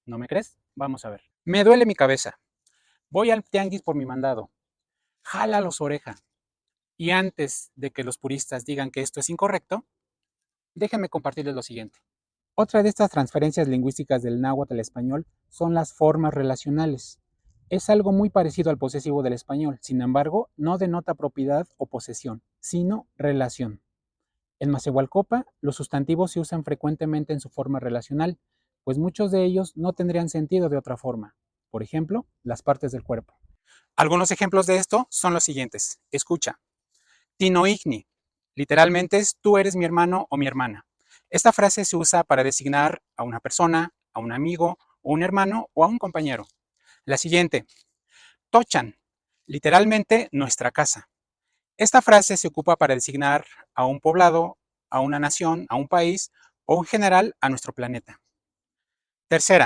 ¿No me crees? Vamos a ver. Me duele mi cabeza. Voy al tianguis por mi mandado. Jala los oreja. Y antes de que los puristas digan que esto es incorrecto, déjenme compartirles lo siguiente. Otra de estas transferencias lingüísticas del náhuatl al español son las formas relacionales. Es algo muy parecido al posesivo del español, sin embargo, no denota propiedad o posesión, sino relación. En Masehualcopa, los sustantivos se usan frecuentemente en su forma relacional, pues muchos de ellos no tendrían sentido de otra forma. Por ejemplo, las partes del cuerpo. Algunos ejemplos de esto son los siguientes. Escucha. Tinoigni. Literalmente es tú eres mi hermano o mi hermana. Esta frase se usa para designar a una persona, a un amigo, o un hermano o a un compañero. La siguiente. Tochan. Literalmente nuestra casa. Esta frase se ocupa para designar a un poblado, a una nación, a un país o en general a nuestro planeta. Tercera,